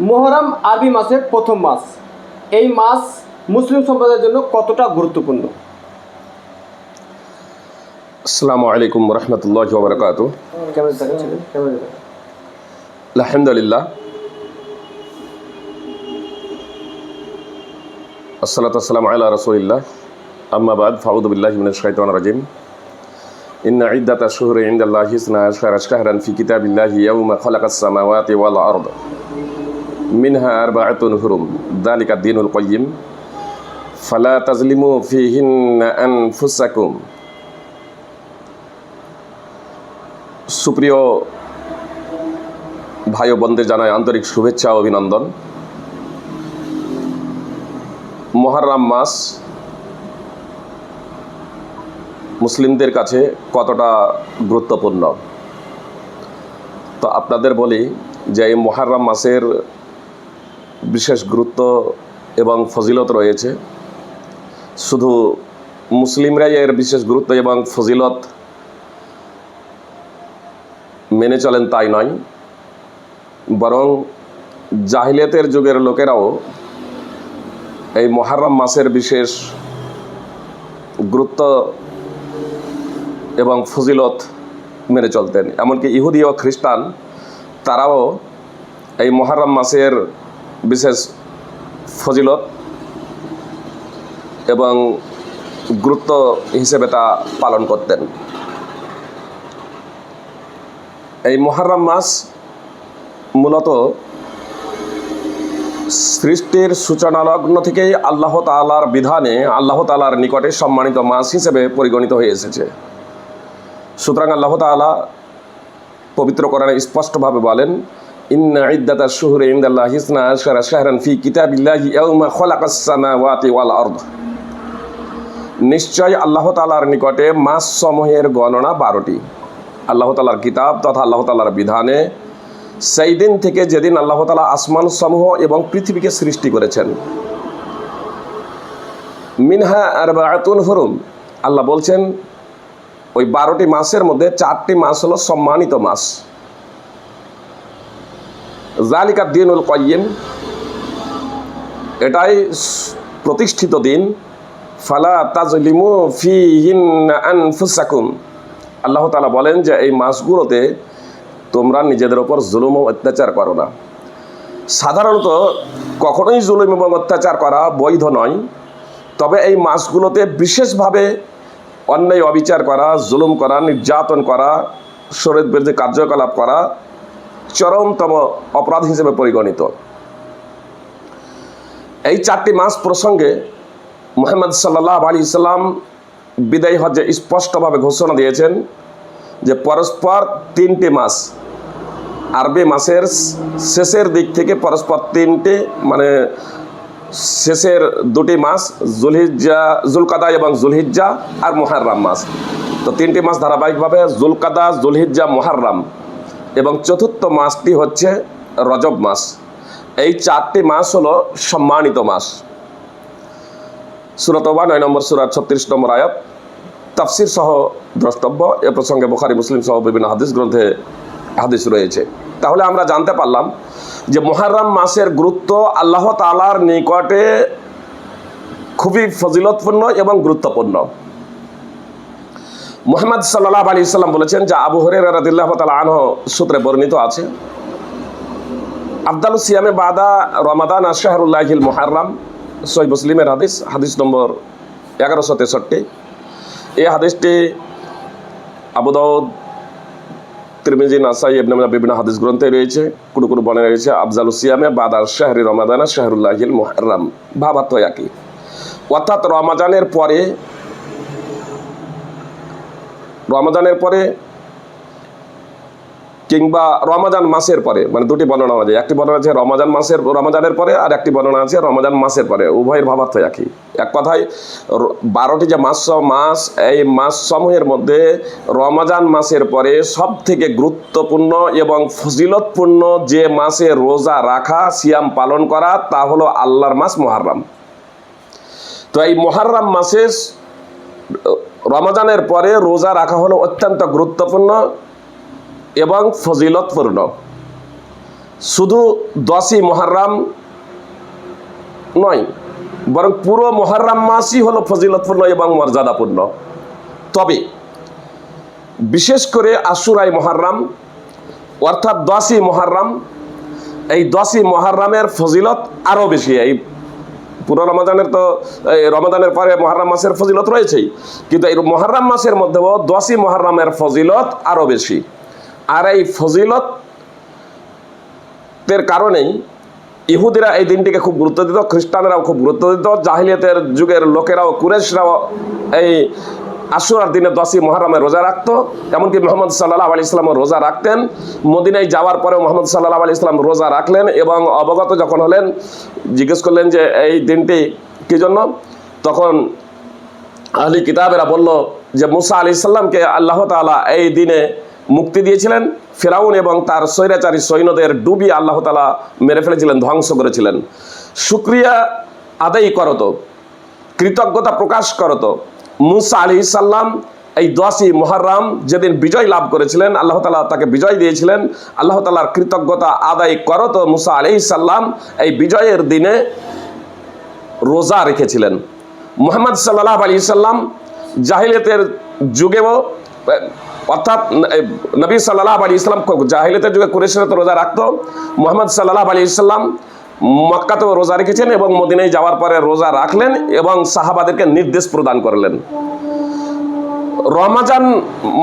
মুহররম আরবি মাসের প্রথম মাস। এই মাস মুসলিম সম্প্রদায়ের জন্য কতটা গুরুত্বপূর্ণ? আসসালামু আলাইকুম রহমতুল্লাহি ওয়া বারাকাতুহু। কেমন থাকছেন? কেমন? আলহামদুলিল্লাহ, আসসালাতু ওয়াসসালামু আলা রাসূলিল্লাহ, আম্মা বাদ, ফাউযু বিল্লাহি মিনাশ শাইতানির রাজিম। ইন্না ইদ্দাতাশ শুহুরি ইনদাল্লাহি 12 শাহরান ফি কিতাবিল্লাহি ইয়াওমা খালাকাস সামাওয়াতি ওয়াল আরদ মিনহা আরবাআতুন হুরুম যালিকা দ্বীনুল কাইয়্যিম ফালা তাজলিমু ফীহিন্না আনফুসাকুম। সুপ্রিয় ভাই ও বোনদের জানাই আন্তরিক শুভেচ্ছা ও অভিনন্দন। মুহররম মাস মুসলিমদের কাছে কতটা গুরুত্বপূর্ণ, তো আপনাদের বলি যে এই মুহররম মাসের বিশেষ গুরুত্ব এবং ফজিলত রয়েছে। শুধু মুসলিমরাই এর বিশেষ গুরুত্ব এবং ফজিলত মেনে চলেন তাই নয়, বরং জাহিলিয়াতের যুগের লোকেরাও এই মুহররম মাসের বিশেষ গুরুত্ব এবং ফজিলত মেনে চলতেন। এমনকি ইহুদি ও খ্রিস্টান তারাও এই মুহররম মাসের বিশেষ ফজিলত এবং গুরুত্ব হিসেবে তা পালন করতেন। এই মুহররম মাস মূলত সৃষ্টির সূচনা লগ্ন থেকেই আল্লাহ তাআলার বিধানে আল্লাহ তাআলার নিকটে সম্মানিত মাস হিসেবে পরিগণিত হয়ে এসেছে। সুতরাং আল্লাহ তাআলা পবিত্র কোরআনে স্পষ্টভাবে বলেন, ইন্না ইদ্দাতাশ শুহুরি ইনদাল্লাহি 12 শাহরান ফি কিতাবিল্লাহি ইয়াওমা খালাকাস সামাওয়াতি ওয়াল আরদ। নিশ্চয় আল্লাহ তাআলার নিকটে মাস সমূহের গণনা 12টি। আল্লাহ তাআলার কিতাব তথা আল্লাহ তাআলার বিধানে সেই দিন থেকে যেদিন আল্লাহ তাআলা আসমান সমূহ এবং পৃথিবীকে সৃষ্টি করেছেন। মিনহা আরবাআতুন হুরুম, আল্লাহ বলছেন ওই 12টি মাসের মধ্যে 4টি মাস হলো সম্মানিত মাস। যালিকা দ্বীনুল কাইয়্যিম, এটাই প্রতিষ্ঠিত দিন। ফালা তাজলিমু ফীহিন্না আনফুসাকুম, আল্লাহ তাআলা বলেন যে এই মাসগুলোতে তোমরা নিজেদের ওপর জুলুম ও অত্যাচার করো না। সাধারণত কখনোই জুলুম এবং অত্যাচার করা বৈধ নয়, তবে এই মাসগুলোতে বিশেষভাবে অন্যায় অবিচার করা, জুলুম করা, নির্যাতন করা, শরীয়ত বিরোধী কার্যকলাপ করা চরমতম অপরাধ হিসেবে পরিগণিত। এই 4টি মাস প্রসঙ্গে মুহাম্মদ সাল্লাল্লাহু আলাইহি সাল্লাম বিদায়ী হজ্জে স্পষ্টভাবে ঘোষণা দিয়েছেন যে পরস্পর 3টি মাস, আরবি মাসের শেষের দিক থেকে পরস্পর 3টি, মানে শেষের 2টি মাস জুলহিজ্জা, জুলকাদা এবং জুলহিজ্জা আর মুহররম মাস। তো 3টি মাস ধারাবাহিকভাবে জুলকাদা, জুলহিজ্জা, মুহররম, এবং চতুর্থ মাসটি হচ্ছে রজব মাস। এই 4টি মাস হলো সম্মানিত মাস। সূরা তাওবা 9 নম্বর সূরা 36 নম্বর আয়াত, তাফসির সহ দ্রষ্টব্য। এ প্রসঙ্গে বুখারী, মুসলিম সহ বিভিন্ন হাদিস গ্রন্থে হাদিস রয়েছে। তাহলে আমরা জানতে পারলাম যে মুহররম মাসের গুরুত্ব আল্লাহ তাআলার নিকটে খুবই ফজিলতপূর্ণ এবং গুরুত্বপূর্ণ। মুহাম্মদ সাল্লাল্লাহু আলাইহি সাল্লাম বলেছেন, যা আবু হুরায়রা রাদিয়াল্লাহু তাআলা আনহু সূত্রে বর্ণিত আছে, আফদালুস সিয়ামে বাদা রমাদান আশ-শাহরুল্লাহিল মুহররম, সহিহ মুসলিমের হাদিস, হাদিস নম্বর 1163। এই হাদিসটি আবু দাউদ, তিরমিজি, নাসাই, ইবনে মাজাহ বিভিন্ন হাদিস গ্রন্থে রয়েছে। কোনো কোনো বর্ণনায় রয়েছে আফজালুস সিয়ামে বাদা শাহরি রমাদান আশ-শাহরুল্লাহিল মুহররম, ভাবার্থ একই, অর্থাৎ রমাদানের পরে কিংবা রমাদান মাসের পরে, মানে 2টি বর্ণনা আছে। একটি বর্ণনা আছে রমাদানের পরে, আর একটি বর্ণনা আছে রমাদান মাসের পরে। উভয়ের ভাবার্থ একই। এক কথায় 12টি যে মাস, এই মাস সমূহের মধ্যে রমাদান মাসের পরে সব থেকে গুরুত্বপূর্ণ এবং ফজিলতপূর্ণ যে মাসে রোজা রাখা, সিয়াম পালন করা, তা হলো আল্লাহর মাস মুহররম। তো এই মুহররম মাসে রমাদানের পরে রোজা রাখা হলো অত্যন্ত গুরুত্বপূর্ণ এবং ফজিলতপূর্ণ। শুধু 10ই মুহররম নয়, বরং পুরো মুহররম মাসই হলো ফজিলতপূর্ণ এবং মর্যাদাপূর্ণ। তবে বিশেষ করে আশুরাই মুহররম অর্থাৎ 10ই মুহররম, এই 10ই মুহররমের ফজিলত আরও বেশি। এই পুরো রমাদানের তো রমাদানের পরে মুহররম মাসের ফজিলত রয়েছেই, কিন্তু এই মুহররম মাসের মধ্যেও 10ই মুহররমের ফজিলত আরও বেশি। আর এই ফজিলতের কারণেই ইহুদিরা এই দিনটিকে খুব গুরুত্ব দিত, খ্রিস্টানরাও খুব গুরুত্ব দিত, জাহিলিয়াতের যুগের লোকেরাও, কুরেশরাও এই আশুরার দিনে 10ই মুহররমে রোজা রাখতো। এমনকি মুহাম্মদ সাল্লাল্লাহু আলাইহি সাল্লাম রোজা রাখতেন। মদিনায় যাওয়ার পরেও মুহাম্মদ সাল্লাল্লাহু আলাইহি সাল্লাম রোজা রাখলেন এবং অবগত যখন হলেন, জিজ্ঞেস করলেন যে এই দিনটি কী জন্য? তখন আহলি কিতাবেরা বলল যে মুসা আলাইহিস সালামকে আল্লাহ তাআলা এই দিনে মুক্তি দিয়েছিলেন। ফিরাউন এবং তার স্বৈরাচারী সৈন্যদের ডুবিয়ে আল্লাহ তাআলা মেরে ফেলেছিলেন, ধ্বংস করেছিলেন। শুকরিয়া আদায় করত, কৃতজ্ঞতা প্রকাশ করত। মুসা আলাইহিস সালাম এই 10ই মুহররম যেদিন বিজয় লাভ করেছিলেন, আল্লাহ তাআলা তাকে বিজয় দিয়েছিলেন, আল্লাহ তাআলার কৃতজ্ঞতা আদায় করত মুসা আলাইহিস সালাম এই বিজয়ের দিনে রোজা রেখেছিলেন। মুহাম্মদ সাল্লাল্লাহু আলাইহি সাল্লাম জাহিলিয়াতের যুগেও, অর্থাৎ নবী সাল্লাল্লাহু আলাইহি সাল্লাম জাহিলিয়াতের যুগে কুরাইশরা তো রোজা রাখতো। মুহাম্মদ সাল্লাল্লাহু আলাইহি সাল্লাম মক্কাতেও রোজা রেখেছেন এবং মদিনায় যাওয়ার পরে রোজা রাখলেন এবং সাহাবাদেরকে নির্দেশ প্রদান করলেন। রমজান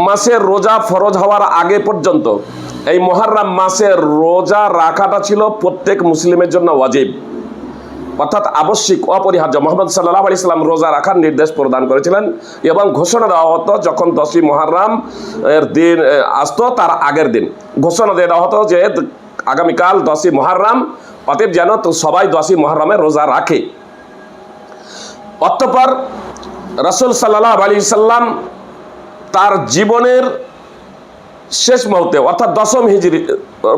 মাসের রোজা ফরজ হওয়ার আগে পর্যন্ত এই মুহররম মাসের রোজা রাখাটা ছিল প্রত্যেক মুসলিমের জন্য ওয়াজিব, অর্থাৎ আবশ্যিক, অপরিহার্য। মুহাম্মদ সাল্লাল্লাহু আলাইহি সাল্লাম রোজা রাখার নির্দেশ প্রদান করেছিলেন এবং ঘোষণা দেওয়া হতো যখন 10ই মুহররম এর দিন আসতো তার আগের দিন ঘোষণা দিয়ে দেওয়া হতো যে আগামীকাল 10ই মুহররম, অতএব যেন তো সবাই 10ই মুহররমে রোজা রাখে। অতঃপর রাসূল সাল্লাল্লাহু আলাইহি সাল্লাম তার জীবনের শেষ মুহূর্তে, অর্থাৎ 10ম হিজরি,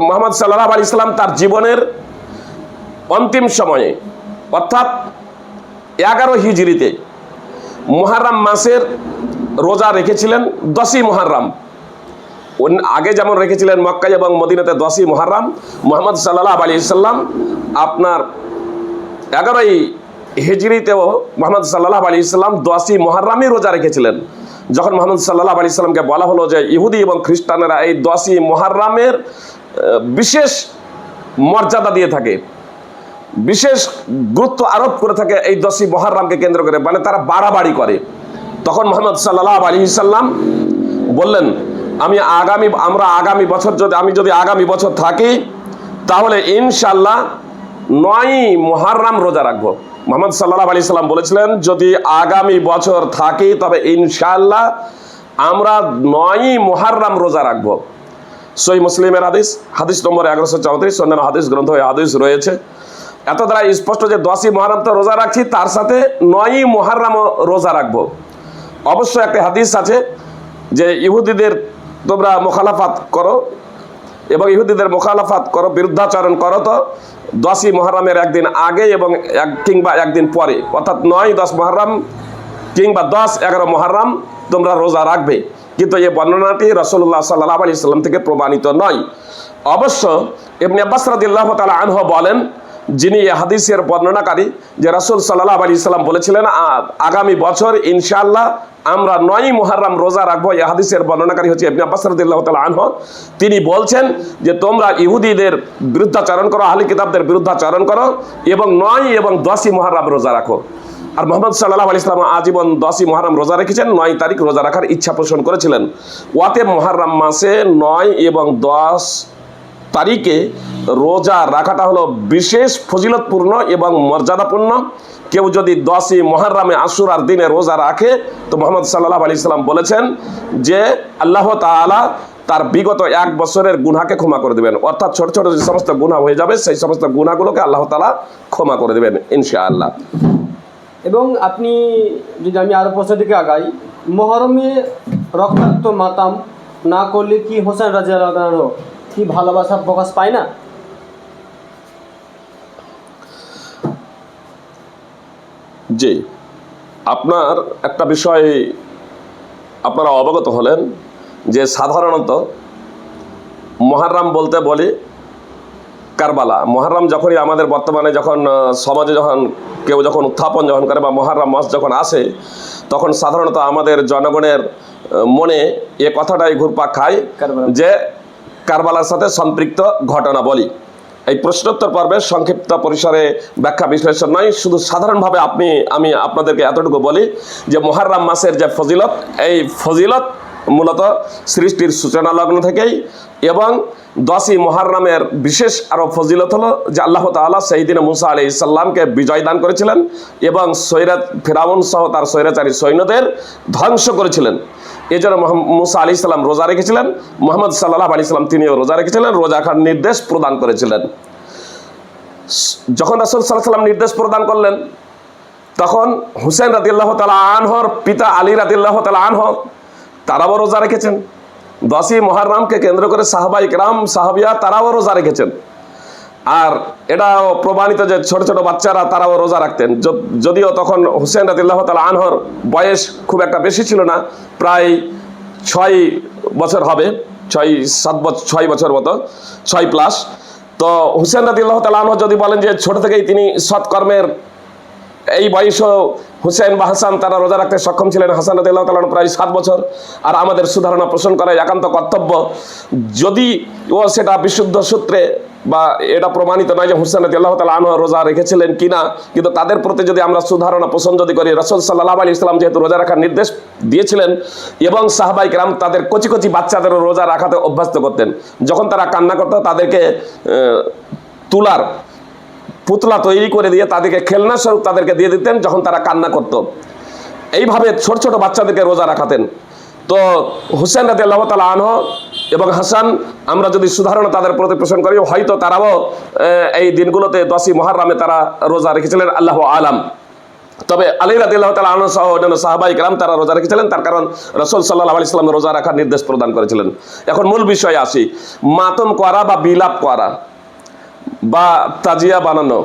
মুহাম্মদ সাল্লাল্লাহু আলাইহি সাল্লাম তার জীবনের অন্তিম সময়ে অর্থাৎ 11 হিজরিতে মুহররম মাসের রোজা রেখেছিলেন 10ই মুহররম। আগে যেমন রেখেছিলেন মক্কায় এবং মদিনাতে 10ই মুহররম, মুহাম্মদ সাল্লাল্লাহু আলাইহি সাল্লাম আপনার 11ই হিজরিতেও মুহাম্মদ সাল্লাল্লাহু আলাইহি সাল্লাম 10ই মুহররমই রোজা রেখেছিলেন। যখন মুহাম্মদ সাল্লাল্লাহু আলাইহি সাল্লামকে বলা হলো যে ইহুদি এবং খ্রিস্টানেরা এই 10ই মুহররমের বিশেষ মর্যাদা দিয়ে থাকে, বিশেষ গুরুত্ব আরোপ করে থাকে এই 10ই মুহররমকে কেন্দ্র করে, মানে তারা বাড়াবাড়ি করে, তখন মুহাম্মদ সাল্লাল্লাহু আলাইহি সাল্লাম বললেন আমি আগামী বছর যদি আগামী বছর থাকি তাহলে ইনশাআল্লাহ 9ই মুহররম রোজা রাখবো। মুহাম্মদ সাল্লাল্লাহু আলাইহি সাল্লাম বলেছিলেন যদি আগামী বছর থাকি তবে ইনশাআল্লাহ আমরা 9ই মুহররম রোজা রাখবো। সহিহ মুসলিমের হাদিস নম্বর 1134, অন্যান্য হাদিস গ্রন্থ হাদিস রয়েছে। এত দ্বারা স্পষ্ট যে 10ই মুহররম তো রোজা রাখছি, তার সাথে 9ই মুহররম রোজা রাখবো। অবশ্য একটা হাদিস আছে যে ইহুদিদের তোমরা মুখালাফাত করো এবং ইহুদিদের মুখালাফাত করো, বিরুদ্ধাচরণ করো তো 10ই মুহররমের একদিন আগে এবং কিংবা একদিন পরে, অর্থাৎ 9-10 মুহররম কিংবা 10-11 মুহররম তোমরা রোজা রাখবে। কিন্তু এই বর্ণনাটি রাসূলুল্লাহ সাল্লাল্লাহু আলাইহি সাল্লাম থেকে প্রমাণিত নয়। অবশ্য ইবনে আব্বাস রাদিয়াল্লাহু তাআলা আনহু বলেন, যিনি এই হাদিসের বর্ণনাকারী, যে রাসূল সাল্লাল্লাহু আলাইহি সাল্লাম বলেছিলেন আগামী বছর ইনশাআল্লাহ আমরা 9ই মুহররম রোজা রাখবো। এই হাদিসের বর্ণনাকারী হচ্ছে ইবনে আব্বাস রাদিয়াল্লাহু তাআলা আনহু। তিনি বলছেন যে তোমরা ইহুদিদের বিরুদ্ধাচরণ করো, আহলি কিতাবদের বিরুদ্ধাচরণ করো এবং 9 এবং 10ই মুহররম রোজা রাখো। আর মুহাম্মদ সাল্লাল্লাহু আলাইহি সাল্লাম আজীবন 10ই মুহররম রোজা রেখেছেন, 9 তারিখ রোজা রাখার ইচ্ছা পোষণ করেছিলেন। অতএব মুহররম মাসে 9 এবং 10 তারিখে রোজা রাখাটা হলো বিশেষ ফজিলতপূর্ণ এবং মর্যাদাপূর্ণ। কেউ যদি 10ই মুহররমে আশুরার দিনে রোজা রাখে তো মুহাম্মদ সাল্লাল্লাহু আলাইহি সাল্লাম বলেছেন যে আল্লাহ তাআলা তার বিগত 1 বছরের গুনাহকে ক্ষমা করে দেবেন, অর্থাৎ ছোট ছোট যে সমস্ত গুনাহ হয়ে যাবে সেই সমস্ত গুনাহগুলোকে আল্লাহ তাআলা ক্ষমা করে দেবেন ইনশাআল্লাহ। এবং আপনি যদি আমি আরও প্রশ্নের দিকে আগাই, মুহররমে রক্তাক্ত মাতাম না করলে কি হোসেন রাদিয়াল্লাহু আনহু কি ভালোবাসা প্রকাশ পায় না? জি, আপনার একটা বিষয় আপনারা অবগত হলেন যে সাধারণত মুহররম বলতে বলি কারবালা। মুহররম যখনই আমাদের বর্তমানে যখন সমাজে যখন কেউ যখন উত্থাপন যখন করে বা মুহররম মাস যখন আসে, তখন সাধারণত আমাদের জনগণের মনে এ কথাটাই ঘুরপাক খায় কারবালা। যে কারবালার সাথে সম্পৃক্ত ঘটনা বলি। এই প্রশ্নোত্তর পর্বের সংক্ষিপ্ত পরিসরে ব্যাখ্যা বিশ্লেষণ নয়, শুধু সাধারণভাবে আমি আপনাদেরকে এতটুকু বলি যে মুহররম মাসের যে ফজিলত, এই ফজিলত মূলত সৃষ্টির সূচনা লগ্ন থেকেই, এবং 10ই মুহররমের বিশেষ আরও ফজিলত হলো যে আল্লাহ তাআলা সেই দিনে মুসা আলাইহিস সালামকে বিজয় দান করেছিলেন এবং ফেরাউন সহ তার স্বৈরাচারী সৈন্যদের ধ্বংস করেছিলেন। এই জন্য মুসা আলাইহিস সালাম রোজা রেখেছিলেন, মুহাম্মদ সাল্লাল্লাহু আলাইহি সাল্লাম তিনিও রোজা রেখেছিলেন, রোজা রাখার নির্দেশ প্রদান করেছিলেন। যখন রাসূল সাল্লাল্লাহু আলাইহি সাল্লাম নির্দেশ প্রদান করলেন, তখন হুসেন রাদিয়াল্লাহু তাআলা আনহুর পিতা আলী রাদিয়াল্লাহু তাআলা আনহু তারাও রোজা রেখেছেন। 10ই মুহররমকে কেন্দ্র করে সাহাবায়ে কেরাম সাহাবিয়া তারাও রোজা রেখেছেন। আর এটাও প্রমাণিত যে ছোট ছোট বাচ্চারা তারাও রোজা রাখতেন। যদিও তখন হুসেন রাদিয়াল্লাহু তাআলা আনহুর বয়স খুব একটা বেশি ছিল না, প্রায় 6 বছর হবে, 6 বছর মতো, 6+। তো হুসেন রাদিয়াল্লাহু তাআলা আনহু যদি বলেন যে ছোট থেকেই তিনি সৎকর্মের এই বয়সও হুসেন বা হাসান তারা রোজা রাখতে সক্ষম ছিলেন। হাসান রাদিয়াল্লাহু তাআলা আনহু প্রায় 7 বছর। আর আমাদের সুধারণা পোষণ করা একান্ত কর্তব্য। যদি ও সেটা বিশুদ্ধ সূত্রে বা এটা প্রমাণিত নয় যে হুসেন রাদিয়াল্লাহু তাআলা আনহু রোজা রেখেছিলেন কিনা, কিন্তু তাদের প্রতি যদি আমরা সুধারণা পোষণ যদি করি, রাসূল সাল্লাল্লাহু আলাইহি ওয়াসাল্লাম যেহেতু রোজা রাখার নির্দেশ দিয়েছিলেন এবং সাহাবায়ে কেরাম তাদের কচি কচি বাচ্চাদেরও রোজা রাখাতে অভ্যস্ত করতেন। যখন তারা কান্না করত, তাদেরকে তুলার পুতলা তৈরি করে দিয়ে তাদেরকে খেলনা স্বরূপ তাদেরকে দিয়ে দিতেন যখন তারা কান্না করত। এইভাবে ছোট ছোট বাচ্চাদেরকে রোজা রাখাতেন। তো হুসেন রাদিয়াল্লাহু তাআলা আনহু এবং হাসান, আমরা যদি সুধারণা তাদের প্রতি পোষণ করি, হয়তো তারাও এই দিনগুলোতে 10ই মুহররমে তারা রোজা রেখেছিলেন, আল্লাহু আলাম। তবে আলী রাদিয়াল্লাহু তাআলা আনহু সহ অন্যান্য সাহাবায়ে কেরাম তারা রোজা রেখেছিলেন, তার কারণ রাসূল সাল্লাল্লাহু আলাইহি ওয়াসাল্লাম রোজা রাখার নির্দেশ প্রদান করেছিলেন। এখন মূল বিষয়ে আসি। মাতম করা বা বিলাপ করা বা তাজিয়া বানানো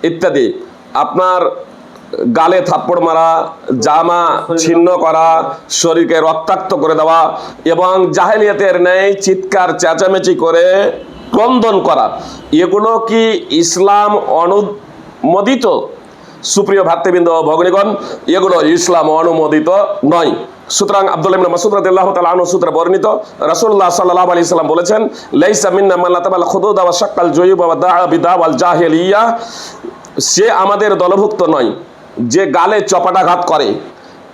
ইত্যাদি, আপনার গালে থাপ্পড় মারা, জামা ছিন্ন করা, শরীরকে রক্তাক্ত করে দেওয়া এবং জাহেলিয়াতের ন্যায় চিৎকার চেঁচামেচি করে ক্রন্দন করা, এগুলো কি ইসলাম অনুমোদিত? সুপ্রিয় ভাতৃবৃন্দ ও ভগ্নীগণ, এগুলো ইসলাম অনুমোদিত নয়। সুতরাং আব্দুল্লাহ ইবনে মাসউদ রাদিয়াল্লাহু তাআলা আনহু সূত্রে বর্ণিত, রাসূলুল্লাহ সাল্লাল্লাহু আলাইহি সাল্লাম বলেছেন, লাইসা মিন্না মান লাতাবাল খুদুদ ওয়া শাক্কাল জুয়ুব ওয়া দাআ বিদাওয়াল জাহিলিয়া, সে আমাদের দলভুক্ত নয় যে গালে চপাটাঘাত করে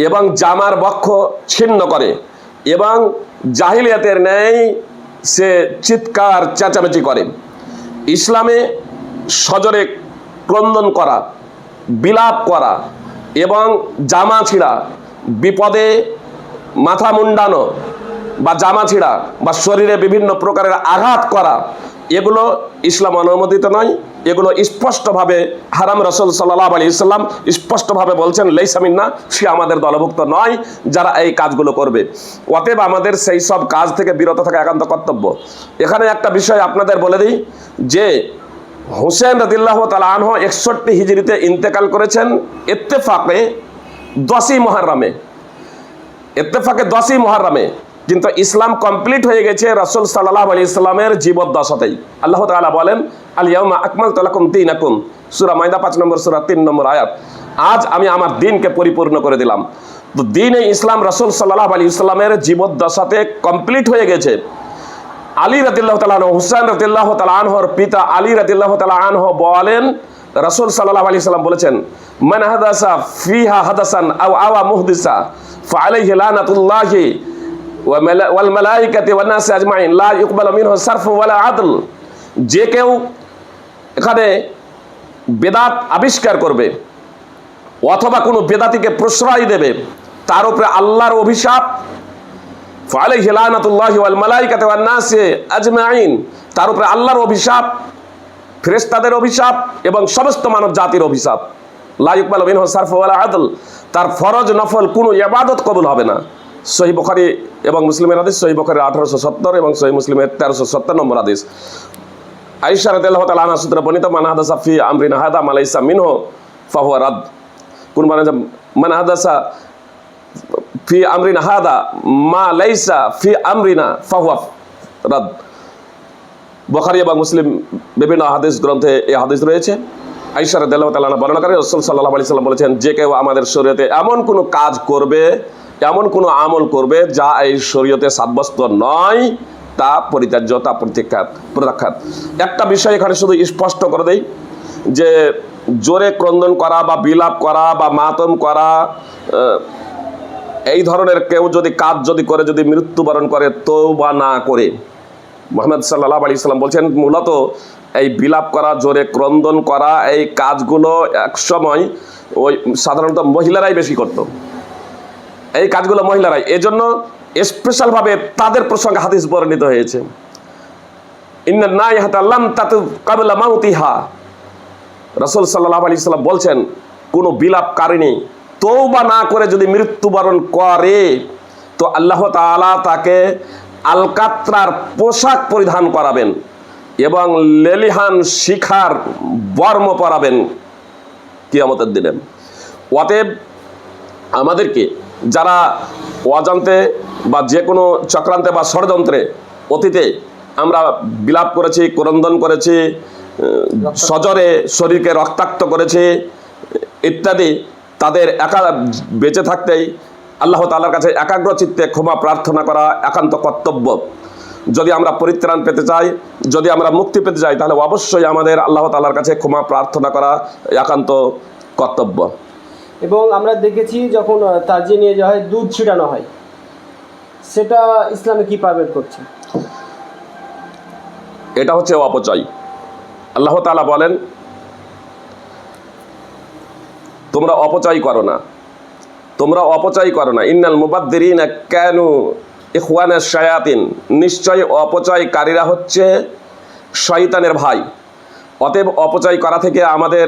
এবং জামার বক্ষ ছিন্ন করে এবং জাহিলিয়াতের ন্যায় সে চিৎকার চেঁচামেচি করে। ইসলামে সজোরে ক্রন্দন করা, বিলাপ করা এবং জামা ছিঁড়া, বিপদে মাথা মুন্ডানো বা জামা ছিঁড়া বা শরীরে বিভিন্ন প্রকারের আঘাত করা, এগুলো ইসলাম অনুমোদিত নয়। এগুলো স্পষ্টভাবে হারাম। রাসূল সাল্লাল্লাহু আলাইহি ওয়াসাল্লাম স্পষ্টভাবে বলছেন, লাইসা মিন্না, সে আমাদের দলভুক্ত নয় যারা এই কাজগুলো করবে। অতএব আমাদের সেই সব কাজ থেকে বিরত থাকা একান্ত কর্তব্য। এখানে একটা বিষয় আপনাদের বলে দিই যে হুসেন রাদিয়াল্লাহু তাআলা আনহু 61 হিজরিতে ইন্তেকাল করেছেন ইত্তেফাকে 10ই মুহররমে, ইত্তেফাকে 10ই মুহররমে, কিন্তু ইসলাম কমপ্লিট হয়ে গেছে রাসূল সাল্লাল্লাহু আলাইহি সাল্লামের জীবদ্দশাতেই। আল্লাহ তাআলা বলেন, আল ইয়াউমা আকমালতু লাকুম দীনাকুম, সূরা মাইদা 5 নম্বর সূরা 3 নম্বর আয়াত। আজ আমি আমার দ্বীনকে পরিপূর্ণ করে দিলাম। তো দ্বীনে ইসলাম রাসূল সাল্লাল্লাহু আলাইহি সাল্লামের জীবদ্দশাতে কমপ্লিট হয়ে গেছে। আলী রাদিয়াল্লাহু তাআলা আনহু, হুসাইন রাদিয়াল্লাহু তাআলা আনহুর পিতা আলী রাদিয়াল্লাহু তাআলা আনহু বলেন, রাসূল সাল্লাল্লাহু আলাইহি সাল্লাম বলেছেন, মান হাদাসা ফিহা হাদাসান আও আওয়া মুহদিসা ফাআলাইহি লানাতুল্লাহি ওয়াল মালাইকাতি ওয়ান নাস আজমাইন লা ইকবালু মিনহু সারফ ওয়ালা আদল। যে কেউ এখানে বেদাত আবিষ্কার করবে অথবা কোনো বেদাতিকে প্রশ্রয় দেবে, তার উপরে আল্লাহর অভিশাপ, ফাআলাইহি লানাতুল্লাহি ওয়াল মালাইকাতি ওয়ান নাস আজমাইন, তার উপরে আল্লাহর অভিশাপ, ফেরেশতাদের অভিশাপ এবং সমস্ত মানব জাতির অভিশাপ। লা ইকবালু মিনহু সারফ ওয়ালা আদল, তার ফরজ নফল কোনো ইবাদত কবুল হবে না। সহিহ বুখারী এবং মুসলিমের হাদিস, সহিহ বুখারীর 1870 এবং সহিহ মুসলিমের 1370 নম্বর হাদিস। আয়েশা রাদিয়াল্লাহু তাআলা আনহা সূত্রে বর্ণিত, মান হাদাসা ফি আমরিনা হাদা মা লাইসা মিনহু ফাহুয়া রাদ। কোন মানে মান হাদাসা ফি আমরিনা হাদা মা লাইসা ফি আমরিনা ফাহুয়া রাদ। বুখারী এবং মুসলিম বিভিন্ন হাদিস গ্রন্থে এই হাদিস রয়েছে। আয়েশা রাদিয়াল্লাহু তাআলা আনহা বর্ণনা করেন, রাসূল সাল্লাল্লাহু আলাইহি সাল্লাম বলেছেন, যে কেউ আমাদের শরীয়তে এমন কোনো কাজ করবে, এমন কোনো আমল করবে যা এই শরীয়তে সাব্যস্ত নয়, তা পরিত্যাজ্য, তা প্রত্যাখ্যাত। একটা বিষয় এখানে শুধু স্পষ্ট করে দেই যে জোরে ক্রন্দন করা বা বিলাপ করা বা মাতম করা, এই ধরনের কেউ যদি কাজ করে যদি মৃত্যুবরণ করে তওবা না করে, মুহাম্মদ সাল্লাল্লাহু আলাইহি সাল্লাম বলছেন মূলত এই বিলাপ করা, জোরে ক্রন্দন করা, এই কাজগুলো একসময় ওই সাধারণত মহিলারাই বেশি করত, এই কাজগুলো মহিলারাই, এজন্য স্পেশালভাবে তাদের প্রসঙ্গে হাদিস বর্ণিত হয়েছে, ইন্নান নাইহাতা লাম তাতুব ক্বাবলা মাউতিহা। রাসূল সাল্লাল্লাহু আলাইহি সাল্লাম বলছেন কোনো বিলাপকারিণী তওবা না করে যদি মৃত্যুবরণ করে তো আল্লাহ তাআলা তাকে আলকাত্রার পোশাক পরিধান করাবেন এবং লেলিহান শিখার বর্ম পরাবেন কিয়ামতের দিনে। অতএব আমাদেরকে যারা অজান্তে বা যে কোনো চক্রান্তে বা ষড়যন্ত্রে অতীতে আমরা বিলাপ করেছি, ক্রন্দন করেছি, সজরে শরীরকে রক্তাক্ত করেছি ইত্যাদি, তাদের বেঁচে থাকতেই আল্লাহ তাআলার কাছে একাগ্র চিত্তে ক্ষমা প্রার্থনা করা একান্ত কর্তব্য। যদি আমরা পরিত্রাণ পেতে চাই, যদি আমরা মুক্তি পেতে চাই, তাহলে অবশ্যই আমাদের আল্লাহ তাআলার কাছে ক্ষমা প্রার্থনা করা একান্ত কর্তব্য। এবং আমরা দেখেছি যখন তাজিয়ে নিয়ে যাওয়া হয়, দুধ ছিটানো হয়, সেটা ইসলামে কি পারমিট করছে? এটা হচ্ছে অপচয়। আল্লাহ তাআলা বলেন, তোমরা অপচয় করো না, তোমরা অপচয় করো না। ইন্নাল মুবাদ্দিরিনা কানু ইখওয়ানাশ শায়াতিন, নিশ্চয় অপচয়কারীরা হচ্ছে শয়তানের ভাই। অতএব অপচয় করা থেকে আমাদের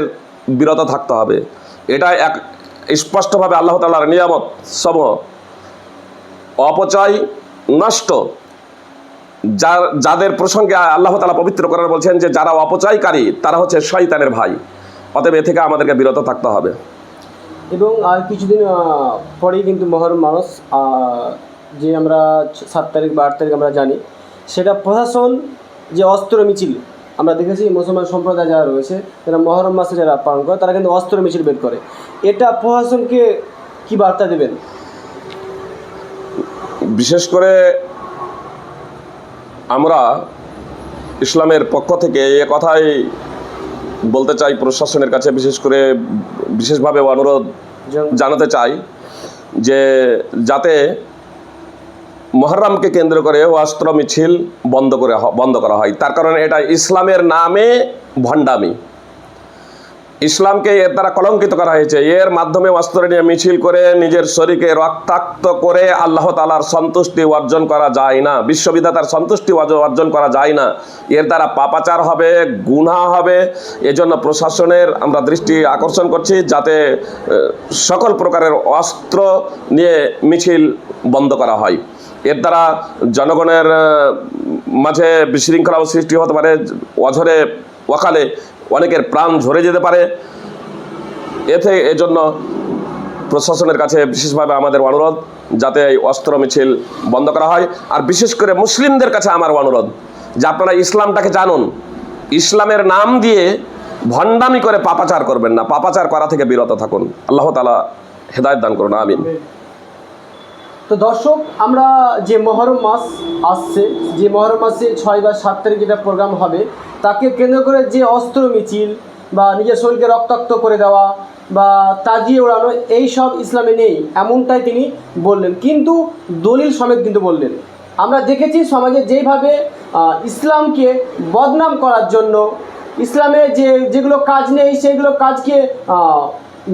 বিরত থাকতে হবে। এটা এক স্পষ্টভাবে আল্লাহ তাআলার নিয়ামত সমূহ। অপচয় নষ্ট, যাদের প্রসঙ্গে আল্লাহ তাআলা পবিত্র কোরআনে বলছেন যে যারা অপচয়কারী তারা হচ্ছে শয়তানের ভাই। অতএব এ থেকে আমাদেরকে বিরত থাকতে হবে। এবং আর কিছুদিন পরেই কিন্তু মহরম মাস, যে আমরা 7 তারিখ বা 8 তারিখ আমরা জানি, সেটা প্রশাসন যে অস্ত্র মিছিল, আমরা দেখেছি মুসলমান সম্প্রদায় যারা রয়েছে, যারা মহরম মাসে যারা পালন করে, তারা কিন্তু অস্ত্র মিছিল বের করে। এটা প্রশাসনকে কি বার্তা দেবেন? বিশেষ করে আমরা ইসলামের পক্ষ থেকে এ কথাই বলতে চাই প্রশাসনের কাছে, বিশেষভাবে অনুরোধ জানাতে চাই যে যাতে মুহররমকে কেন্দ্র করে অস্ত্র মিছিল বন্ধ করা হয়। তার কারণ এটা ইসলামের নামে ভণ্ডামি, ইসলামকে এর দ্বারা কলঙ্কিত করা হয়েছে। এর মাধ্যমে অস্ত্র নিয়ে মিছিল করে নিজের শরীরকে রক্তাক্ত করে আল্লাহ তাআলার সন্তুষ্টি অর্জন করা যায় না, বিশ্ববিধাতার সন্তুষ্টি অর্জন করা যায় না। এর দ্বারা পাপাচার হবে, গুনাহ হবে। এজন্য প্রশাসনের আমরা দৃষ্টি আকর্ষণ করছি যাতে সকল প্রকারের অস্ত্র নিয়ে মিছিল বন্ধ করা হয়। এর দ্বারা জনগণের মাঝে বিশৃঙ্খলাও সৃষ্টি হতে পারে, অঝরে ওয়াকালে অনেকের প্রাণ ঝরে যেতে পারে। এজন্য প্রশাসনের কাছে বিশেষভাবে আমাদের অনুরোধ যাতে এই অস্ত্র মিছিল বন্ধ করা হয়। আর বিশেষ করে মুসলিমদের কাছে আমার অনুরোধ যে আপনারা ইসলামটাকে জানুন, ইসলামের নাম দিয়ে ভণ্ডামি করে পাপাচার করবেন না, পাপাচার করা থেকে বিরত থাকুন। আল্লাহ তাআলা হেদায়েত দান করুন, আমিন। তো দর্শক, আমরা যে মহরম মাস আসছে, যে মহরম মাসে 6 বা 7 তারিখ যেটা প্রোগ্রাম হবে, তাকে কেন্দ্র করে যে অস্ত্র মিছিল বা নিজের শরীরকে রক্তাক্ত করে দেওয়া বা তাজিয়ে ওড়ানো, এই সব ইসলামে নেই, এমনটাই তিনি বললেন, কিন্তু দলিল সমেত কিন্তু বললেন। আমরা দেখেছি সমাজে যেইভাবে ইসলামকে বদনাম করার জন্য ইসলামে যেগুলো কাজ নেই সেইগুলো কাজকে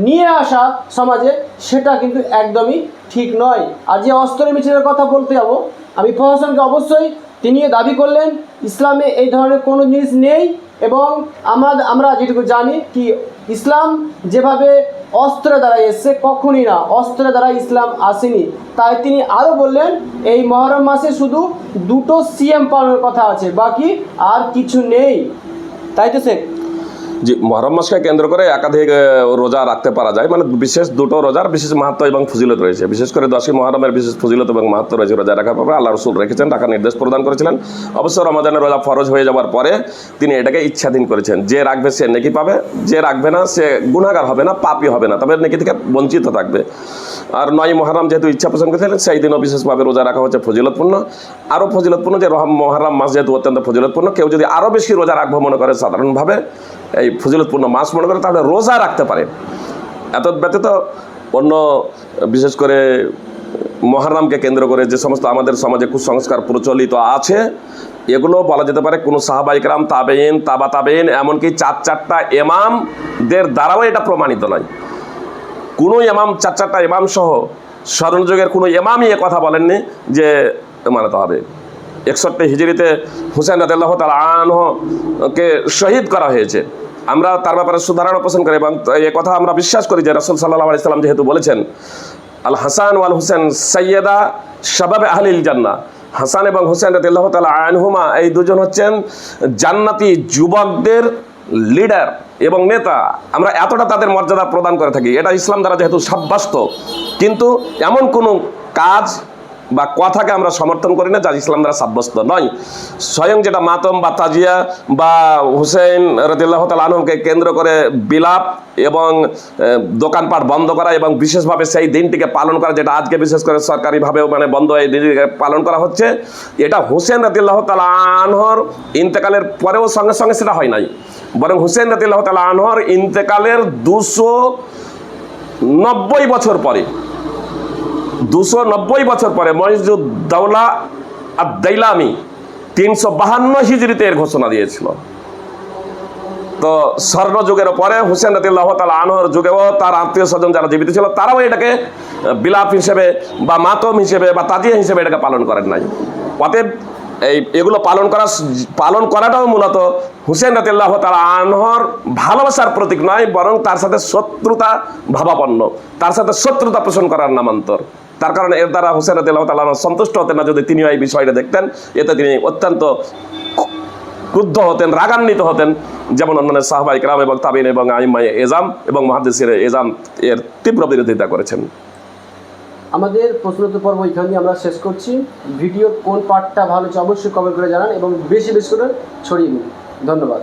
নিয়ে আসা সমাজে, সেটা কিন্তু একদমই ঠিক নয়। আর যে অস্ত্র মিছিলের কথা বলতে যাব, আমি প্রশাসনকে অবশ্যই তিনি দাবি করলেন ইসলামে এই ধরনের কোনো জিনিস নেই। এবং আমরা যেটুকু জানি কি ইসলাম যেভাবে অস্ত্রের দ্বারা এসছে, কখনই না, অস্ত্রের দ্বারা ইসলাম আসেনি। তাই তিনি আরও বললেন এই মহরম মাসে শুধু 2টো সিএম পালনের কথা আছে, বাকি আর কিছু নেই। তাই তো শেখ? জি, মহরম মাসকে কেন্দ্র করে একাধিক রোজা রাখতে পারা যায়, মানে বিশেষ দুটো রোজার বিশেষ মাহাত্ম্য এবং ফজিলত রয়েছে। বিশেষ করে 10ই মহরমের বিশেষ ফজিলত এবং মাহাত্ম্য রয়েছে রোজা রাখার পরে। আল্লাহ রসুল রেখেছেন, রাখার নির্দেশ প্রদান করেছিলেন। অবশ্য রমাদানের রোজা ফরজ হয়ে যাওয়ার পরে তিনি এটাকে ইচ্ছাধীন করেছেন। যে রাখবে সে নেকি পাবে, যে রাখবে না সে গুনাহগার হবে না, পাপী হবে না, তবে নেকি থেকে বঞ্চিত থাকবে। আর 9ই মহরম যেহেতু ইচ্ছা পোষণ করেছিলেন, সেই দিনও বিশেষভাবে রোজা রাখা হচ্ছে ফজিলতপূর্ণ। আরও ফজিলতপূর্ণ যে মহরম মাস যেহেতু অত্যন্ত ফজিলতপূর্ণ, কেউ যদি আরও বেশি রোজা রাখবো মনে করে সাধারণভাবে এই ফজিলতপূর্ণ মাস মনে করে, তাহলে রোজা রাখতে পারে। এত ব্যতীত অন্য বিশেষ করে মহরমকে কেন্দ্র করে যে সমস্ত আমাদের সমাজে কুসংস্কার প্রচলিত আছে, এগুলো বলা যেতে পারে কোনো সাহাবা ইকরাম, তাবেইন, তাবা তাবেইন, এমনকি 4-4টা ইমামদের দ্বারাও এটা প্রমাণিত নয়। কোনো ইমাম 4-4টা ইমাম সহ স্মরণযুগের কোনো ইমামই এ কথা বলেননি যে মানতে হবে। 61 হিজরিতে হুসেন রাদিয়াল্লাহু তাআলা আনহুকে শহীদ করা হয়েছে। আমরা তার ব্যাপারে সুধারণা পোষণ করি এবং এ কথা আমরা বিশ্বাস করি যে রাসূল সাল্লাল্লাহু আলাইহি সাল্লাম যেহেতু বলেছেন, আল হাসান ওয়াল হুসেন সাইয়্যেদা শাবাবে আহলিল জান্নাহ, হাসান এবং হুসেন রাদিয়াল্লাহু তাআলা আনহুমা এই দুজন হচ্ছেন জান্নাতি যুবকদের লিডার এবং নেতা। আমরা এতটা তাদের মর্যাদা প্রদান করে থাকি, এটা ইসলাম দ্বারা যেহেতু সাব্যস্ত। কিন্তু এমন কোনো কাজ বা কথাকে আমরা সমর্থন করি না যা ইসলাম দ্বারা সাব্যস্ত নয়। স্বয়ং যেটা মাতম বা তাজিয়া বা হুসেন রাদিয়াল্লাহু তাআলা আনহুকে কেন্দ্র করে বিলাপ এবং দোকানপাট বন্ধ করা এবং বিশেষভাবে সেই দিনটিকে পালন করা, যেটা আজকে বিশেষ করে সরকারিভাবেও মানে বন্ধ এই দিনটিকে পালন করা হচ্ছে, এটা হুসেন রাদিয়াল্লাহু তাআলা আনহুর ইন্তেকালের পরেও সঙ্গে সঙ্গে সেটা হয় নাই। বরং হুসেন রাদিয়াল্লাহু তাআলা আনহুর ইন্তেকালের 290 বছর পরে, 290 বছর পরে মুইজুদ্দৌলা আদ-দাইলামি 352 হিজরিতে এর ঘোষণা দিয়েছিল। তো স্বর্ণযুগের পরে হুসেন রাদিয়াল্লাহু তাআলা আনহুর যুগেও তার আত্মীয় স্বজন যারা জীবিত ছিল তারাও এটাকে বিলাপ হিসেবে বা মাতম হিসেবে বা তাজিয়া হিসেবে এটাকে পালন করেন নাই। অতএব এগুলো পালন করাটাও মূলত হুসেন রাদিয়াল্লাহু তাআলা আনহুর ভালোবাসার প্রতীক নয়, বরং তার সাথে শত্রুতা ভাবাপন্ন, তার সাথে শত্রুতা পোষণ করার নামান্তর। তার কারণে এর দ্বারা হুসেন রাদিয়াল্লাহু তাআলা সন্তুষ্ট হতেন না যদি তিনিও এই বিষয়টা দেখতেন। এতে তিনি অত্যন্ত ক্রুদ্ধ হতেন, রাগান্বিত হতেন, যেমন অন্যান্য সাহাবা ইকরাম এবং তাবিঈন এবং আইম্মায়ে এজাম এবং মুহাদ্দিসিনে এজাম এর তীব্র বিরোধিতা করেছেন। আমাদের প্রশ্নোত্তর পর্ব এখানে আমরা শেষ করছি। ভিডিওর কোন পার্টটা ভালো হচ্ছে অবশ্যই কমেন্ট করে জানান এবং বেশি বেশি করে ছড়িয়ে দিন। ধন্যবাদ।